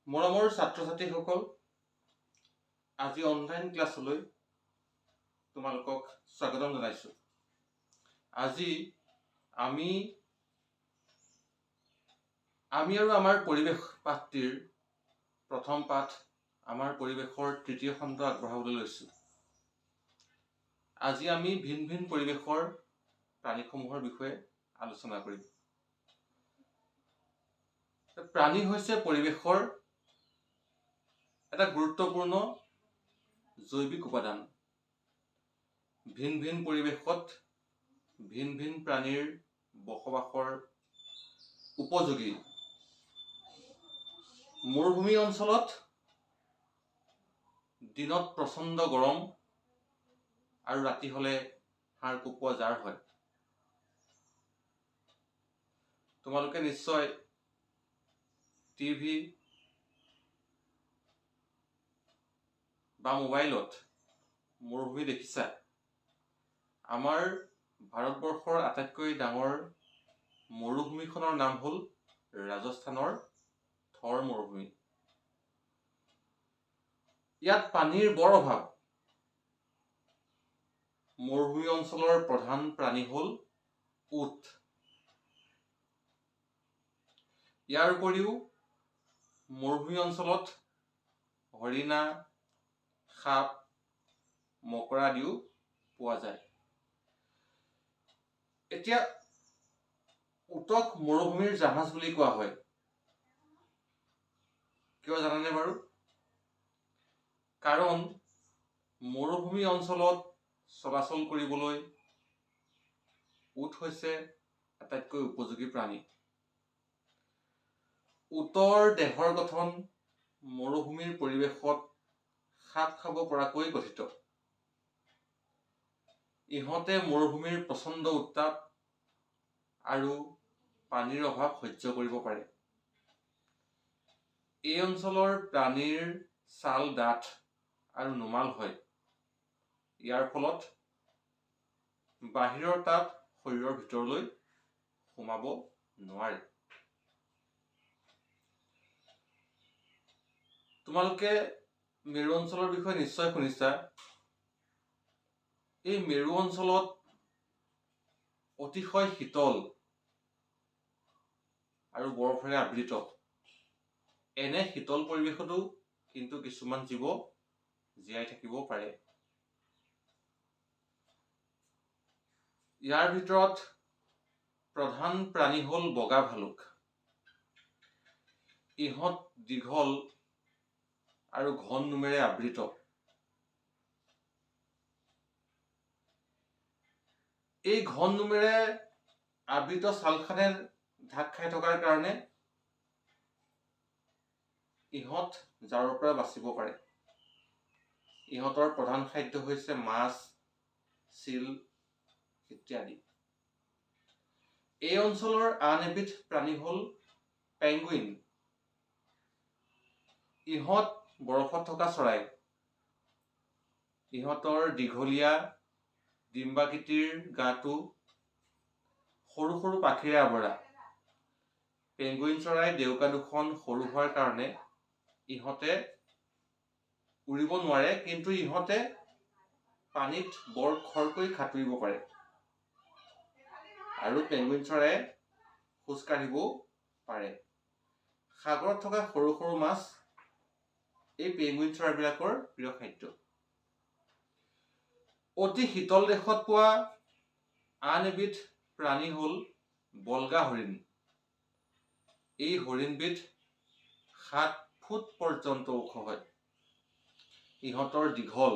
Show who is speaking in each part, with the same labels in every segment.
Speaker 1: মৰমৰ ছাত্ৰ-ছাত্ৰীসকল, আজি অনলাইন ক্লাছলৈ তোমালোকক স্বাগতম জনাইছোঁ। আজি আমি আৰু আমাৰ পৰিৱেশ পাঠটিৰ প্ৰথম পাঠ, আমাৰ পৰিৱেশৰ তৃতীয় খণ্ড আগবঢ়াবলৈ লৈছোঁ। আজি আমি ভিন ভিন পৰিৱেশৰ প্ৰাণীসমূহৰ বিষয়ে আলোচনা কৰিম। প্ৰাণী হৈছে পৰিৱেশৰ এটা গুৰুত্বপূৰ্ণ জৈৱিক উপাদান। ভিন ভিন পৰিৱেশত ভিন ভিন প্ৰাণীৰ বসবাসৰ উপযোগী। মৰুভূমি অঞ্চলত দিনত প্ৰচণ্ড গৰম আৰু ৰাতি হ'লে হাড় কঁপোৱা জাৰ হয়। তোমালোকে নিশ্চয় টিভি বা মোবাইলত মৰুভূমি দেখিছা। আমাৰ ভাৰতবৰ্ষৰ আটাইতকৈ ডাঙৰ মৰুভূমিখনৰ নাম হ'ল ৰাজস্থানৰ থৰ মৰুভূমি। ইয়াত পানীৰ বৰ অভাৱ। মৰুভূমি অঞ্চলৰ প্ৰধান প্ৰাণী হ'ল উট। ইয়াৰ উপৰিও মৰুভূমি অঞ্চলত হৰিণা, সাপ, মকৰা আদিও পোৱা যায়। এতিয়া উটক মৰুভূমিৰ জাহাজ বুলি কোৱা হয়। কিয় জানানে বাৰু? কাৰণ মৰুভূমি অঞ্চলত চলাচল কৰিবলৈ উট হৈছে আটাইতকৈ উপযোগী প্ৰাণী। উটৰ দেহৰ গঠন মৰুভূমিৰ পৰিৱেশত খাপ খাব পৰাকৈ গঠিত। ইহঁতে মৰুভূমিৰ প্ৰচণ্ড উত্তাপ আৰু পানীৰ অভাৱ সহ্য কৰিব পাৰে। এই অঞ্চলৰ প্ৰাণীৰ ছাল ডাঠ আৰু নোমাল হয়। ইয়াৰ ফলত বাহিৰৰ তাপ শৰীৰৰ ভিতৰলৈ সোমাব নোৱাৰে। তোমালোকে মেৰু অঞ্চলৰ বিষয়ে নিশ্চয় শুনিছা। এই মেৰু অঞ্চলত অতিশয় শীতল আৰু বৰফেৰে আবৃত। এনে শীতল পৰিৱেশতো কিন্তু কিছুমান জীৱ জীয়াই থাকিব পাৰে। ইয়াৰ ভিতৰত প্ৰধান প্ৰাণী হ'ল বগা ভালুক। ইহঁত দীঘল আৰু ঘন নোমেৰে আবৃত। এই ঘন নোমেৰে আবৃত ছালখনে ঢাক খাই থকাৰ কাৰণে ইহঁত জাৰৰ পৰা বাচিব পাৰে। ইহঁতৰ প্ৰধান খাদ্য হৈছে মাছ, চিল ইত্যাদি। এই অঞ্চলৰ আন এবিধ প্ৰাণী হ'ল পেঙ্গুইন। ইহঁত বৰফত থকা চৰাই। ইহঁতৰ দীঘলীয়া ডিম্বাকৃতিৰ গাটো সৰু সৰু পাখিৰে আৱৰা। পেঙ্গুইন চৰাই ডেউকা দুখন সৰু হোৱাৰ কাৰণে ইহঁতে উৰিব নোৱাৰে, কিন্তু ইহঁতে পানীত বৰ খৰকৈ সাঁতুৰিব পাৰে। আৰু পেঙ্গুইন চৰাই খোজ কাঢ়িবও পাৰে। সাগৰত থকা সৰু সৰু মাছ এই পেঙ্গুইন চৰাইবিলাকৰ প্ৰিয় খাদ্য। অতি শীতল দেশত পোৱা আন এবিধ প্ৰাণী হ'ল বল্গা হৰিণ। এই হৰিণবিধ 7 ফুট পৰ্যন্ত ওখ হয়। ইহঁতৰ দীঘল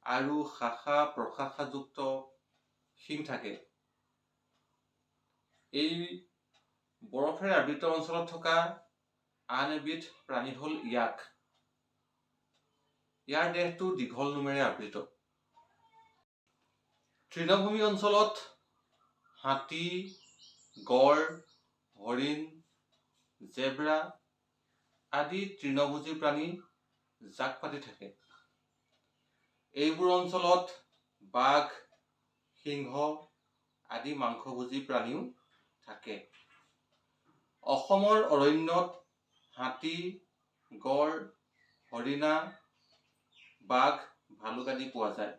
Speaker 1: আৰু শাখা প্ৰশাখাযুক্ত শিং থাকে। এই বৰফেৰে আবৃত অঞ্চলত থকা আন এবিধ প্ৰাণী হ'ল ইয়াক। ইয়াৰ দেহটো দীঘল নোমেৰে আবৃত। তৃণভূমি অঞ্চলত হাতী, গড়, হৰিণ, জেব্ৰা আদি তৃণভোজী প্ৰাণী জাক পাতি থাকে। এইবোৰ অঞ্চলত বাঘ, সিংহ আদি মাংসভোজী প্ৰাণীও থাকে। অসমৰ অৰণ্যত হাতী, গড়, হৰিণা, বাঘ, ভালুক আদি পোৱা যায়।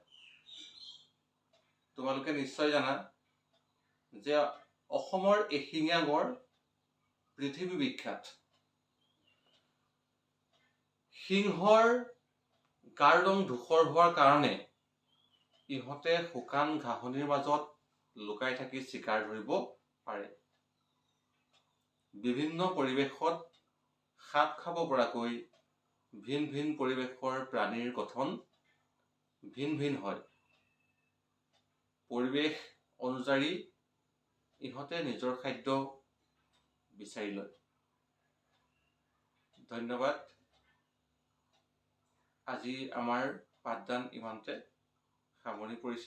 Speaker 1: তোমালোকে নিশ্চয় জানা যে অসমৰ এশিঙীয়া গড় পৃথিৱী বিখ্যাত। সিংহৰ গাৰ ৰং ধূসৰ হোৱাৰ কাৰণে ইহঁতে শুকান ঘাঁহনিৰ মাজত লুকাই থাকি চিকাৰ ধৰিব পাৰে। বিভিন্ন পৰিৱেশত খাপ খাব পৰাকৈ ভিন ভিন পৰিৱেশৰ প্ৰাণীৰ গঠন ভিন ভিন হয়। পৰিৱেশ অনুযায়ী ইহঁতে নিজৰ খাদ্য বিচাৰি লয়। ধন্যবাদ। আজি আমাৰ পাঠদান ইমানতে সামৰণি পৰিছে।